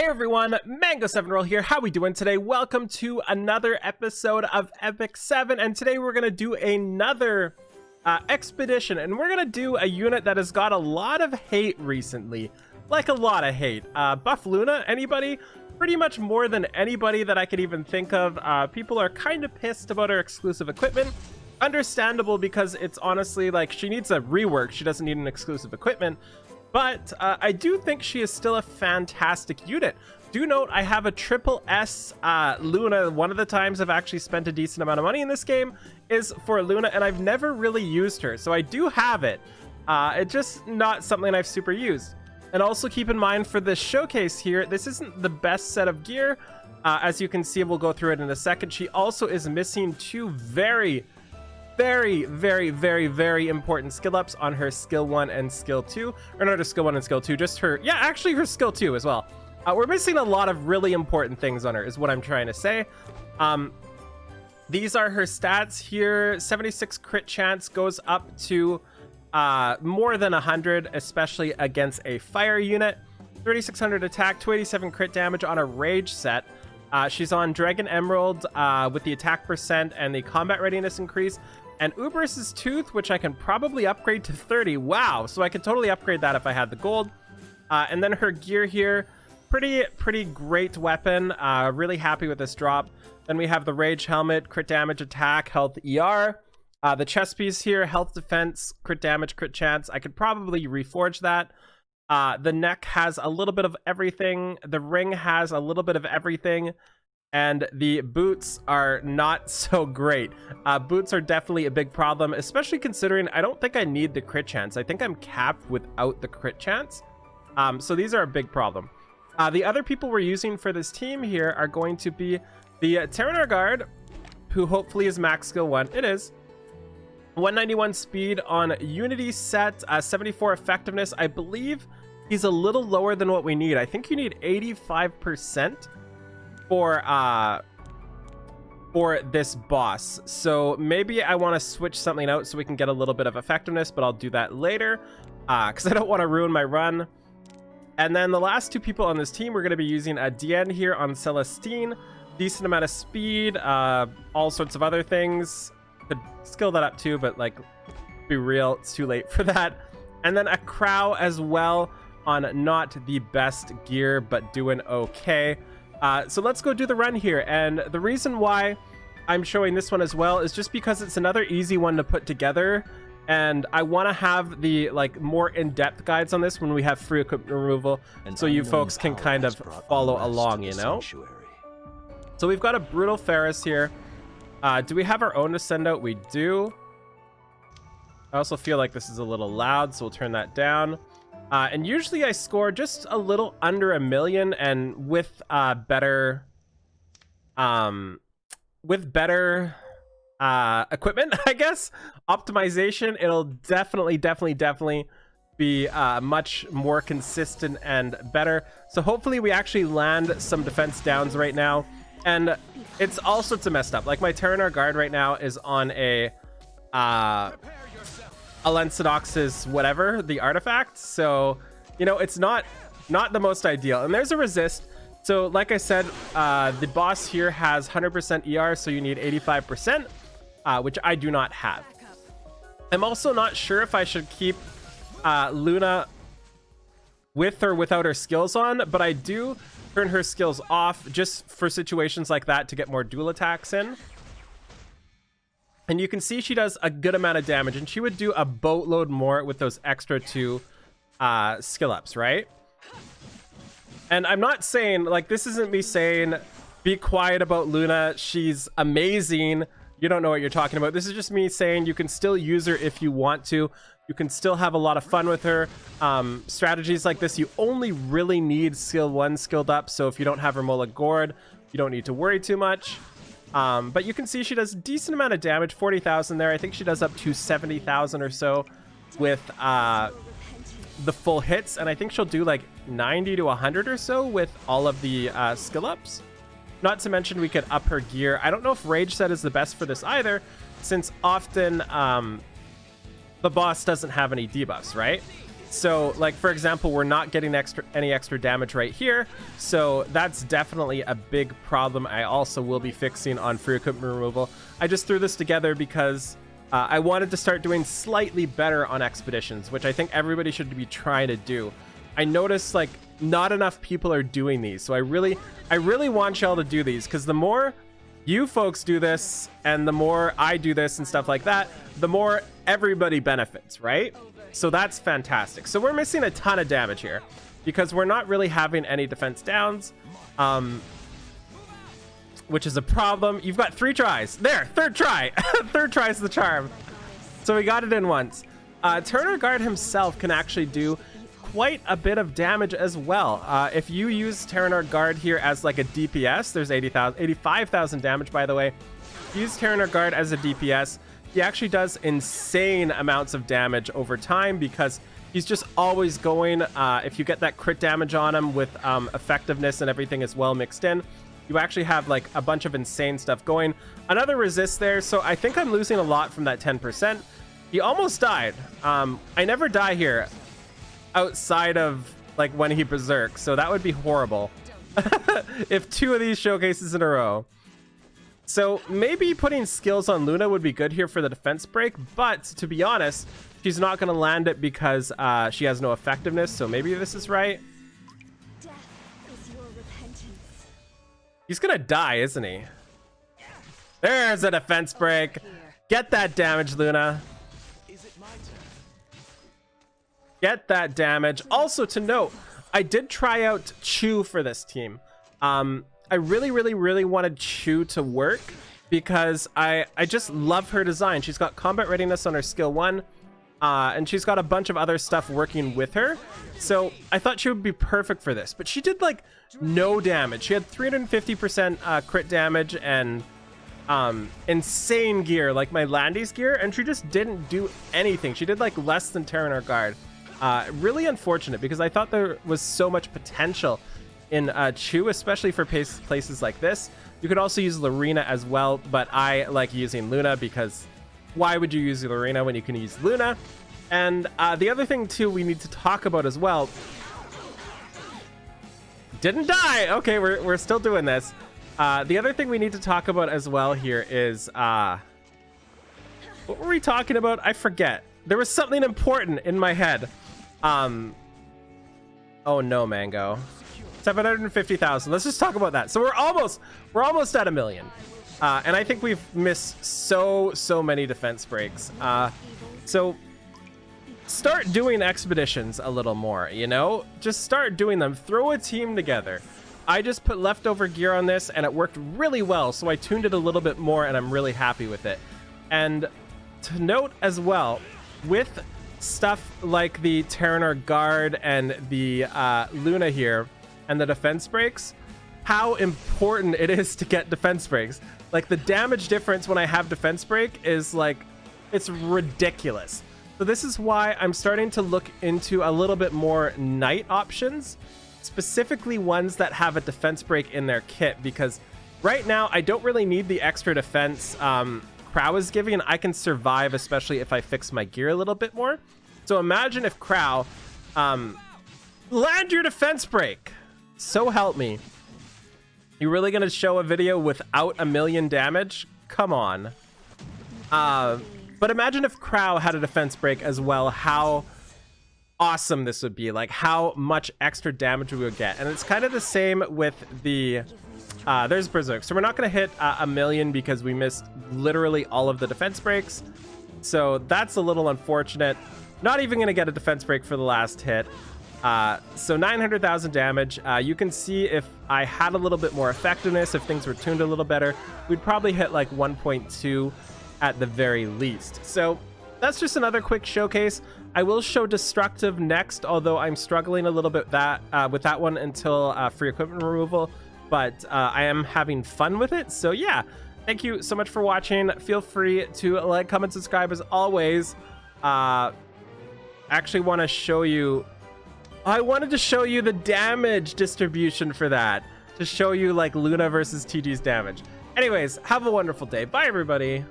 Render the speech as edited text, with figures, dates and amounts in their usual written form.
Hey everyone, Mango7Roll here. How we doing today? Welcome to another episode of Epic 7, and today we're gonna do another expedition, and we're gonna do a unit that has got a lot of hate recently. Like a lot of hate. Buff Luna, anybody? Pretty much more than anybody that I could even think of. People are kind of pissed about her exclusive equipment. Understandable, because it's honestly like she needs a rework. She doesn't need an exclusive equipment. But I do think she is still a fantastic unit. Do note, I have a triple S Luna. One of the times I've actually spent a decent amount of money in this game is for Luna, and I've never really used her. So I do have it. It's just not something I've super used. And also keep in mind for this showcase here, this isn't the best set of gear. As you can see, we'll go through it in a second. She also is missing two very important skill ups on her skill 1 and skill 2, or not her skill 1 and skill 2, just her, yeah, actually her skill 2 as well. We're missing a lot of really important things on her is what I'm trying to say. These are her stats here. 76 crit chance goes up to more than 100, especially against a fire unit. 3600 attack, 287 crit damage on a rage set. She's on Dragon Emerald with the attack percent and the combat readiness increase. And Uber's Tooth, which I can probably upgrade to 30. Wow, so I could totally upgrade that if I had the gold. And then her gear here, pretty great weapon. Really happy with this drop. Then we have the Rage Helmet, crit damage, attack, health, ER. The chest piece here, health, defense, crit damage, crit chance. I could probably reforge that. The neck has a little bit of everything. The ring has a little bit of everything. And the boots are not so great. Boots are definitely a big problem, especially considering I don't think I need the crit chance. I think I'm capped without the crit chance. So these are a big problem. The other people we're using for this team here are going to be the Terranar Guard, who hopefully is max skill 1. It is. 191 speed on Unity set, 74 effectiveness. I believe he's a little lower than what we need. I think you need 85% for this boss. So maybe I want to switch something out so we can get a little bit of effectiveness, but I'll do that later because I don't want to ruin my run. And then the last two people on this team, we're going to be using a DN here on Celestine. Decent amount of speed, all sorts of other things. Could skill that up too, but like, be real, it's too late for that. And then a Crow as well on not the best gear, but doing okay. So let's go do the run here. And the reason why I'm showing this one as well is just because it's another easy one to put together. And I want to have the like more in-depth guides on this when we have free equipment removal, so you folks can kind of follow along, you know? So we've got a brutal Pheras here. Do we have our own to send out? We do. I also feel like this is a little loud, so we'll turn that down. And usually I score just a little under 1 million, and with better equipment, I guess, optimization, it'll definitely be much more consistent and better. So hopefully we actually land some defense downs right now. And it's all sorts of messed up. Like my Terranar Guard right now is on a Lensidox's whatever, the artifact. So, you know, it's not the most ideal. And there's a resist. So like I said, the boss here has 100% ER, so you need 85%, which I do not have. I'm also not sure if I should keep Luna with or without her skills on, but I do turn her skills off just for situations like that to get more dual attacks in. And you can see she does a good amount of damage, and she would do a boatload more with those extra 2 skill ups, right? And I'm not saying, like, this isn't me saying be quiet about Luna, she's amazing, you don't know what you're talking about. This is just me saying you can still use her if you want to. You can still have a lot of fun with her. Strategies like this, you only really need skill 1 skilled up, so if you don't have Romola Gourd, you don't need to worry too much. But you can see she does a decent amount of damage, 40,000 there. I think she does up to 70,000 or so with the full hits, and I think she'll do like 90 to 100 or so with all of the skill ups. Not to mention we could up her gear. I don't know if Rage Set is the best for this either, since often the boss doesn't have any debuffs, right? So like, for example, we're not getting any extra damage right here. So that's definitely a big problem. I also will be fixing on free equipment removal. I just threw this together because I wanted to start doing slightly better on expeditions, which I think everybody should be trying to do. I noticed like not enough people are doing these. So I really want y'all to do these, because the more you folks do this and the more I do this and stuff like that, the more everybody benefits, right? So that's fantastic. So we're missing a ton of damage here because we're not really having any defense downs, which is a problem. You've got 3 tries. There, third try. Third try's the charm. So we got it in once. Turner Guard himself can actually do quite a bit of damage as well. If you use Terranar Guard here as like a DPS, there's 85,000 damage, by the way. Use Terranar Guard as a DPS. He actually does insane amounts of damage over time because he's just always going. If you get that crit damage on him with effectiveness and everything as well mixed in, you actually have like a bunch of insane stuff going. Another resist there, so I think I'm losing a lot from that 10%. He almost died. I never die here outside of like when he berserks, so that would be horrible if 2 of these showcases in a row. So maybe putting skills on Luna would be good here for the defense break, but to be honest, she's not going to land it because she has no effectiveness, so maybe this is right. Death is your repentance. He's going to die, isn't he? There's a defense break. Get that damage, Luna. Get that damage. Also to note, I did try out Chu for this team. I really wanted Chu to work because I just love her design. She's got combat readiness on her skill 1, and she's got a bunch of other stuff working with her. So I thought she would be perfect for this, but she did like no damage. She had 350% crit damage and insane gear, like my Landy's gear, and she just didn't do anything. She did like less than Terranar Guard. Really unfortunate because I thought there was so much potential in Chu, especially for places like this. You could also use Lorena as well, but I like using Luna because why would you use Lorena when you can use Luna? And the other thing too we need to talk about as well. Didn't die. Okay, we're still doing this. The other thing we need to talk about as well here is what were we talking about? I forget. There was something important in my head. Oh no, Mango. 750,000. Let's just talk about that. So we're almost at 1 million. And I think we've missed so many defense breaks. So start doing expeditions a little more, you know? Just start doing them. Throw a team together. I just put leftover gear on this and it worked really well. So I tuned it a little bit more and I'm really happy with it. And to note as well, with stuff like the Terranar Guard and the Luna here, and the defense breaks, how important it is to get defense breaks. Like the damage difference when I have defense break is like, it's ridiculous. So this is why I'm starting to look into a little bit more knight options, specifically ones that have a defense break in their kit, because right now I don't really need the extra defense Crow is giving, and I can survive, especially if I fix my gear a little bit more. So imagine if Crow land your defense break. So help me. You really gonna show a video without 1 million damage? Come on. But imagine if Crow had a defense break as well, how awesome this would be. Like how much extra damage we would get. And it's kind of the same with the there's Berserk. So we're not gonna hit 1 million because we missed literally all of the defense breaks. So that's a little unfortunate. Not even gonna get a defense break for the last hit. So 900,000 damage. You can see if I had a little bit more effectiveness, if things were tuned a little better, we'd probably hit like 1.2 at the very least. So that's just another quick showcase. I will show Destructive next, although I'm struggling a little bit with that one until free equipment removal, but I am having fun with it. So yeah, thank you so much for watching. Feel free to like, comment, subscribe as always. Actually want to show you, I wanted to show you the damage distribution for that, to show you like Luna versus TG's damage. Anyways, have a wonderful day. Bye, everybody.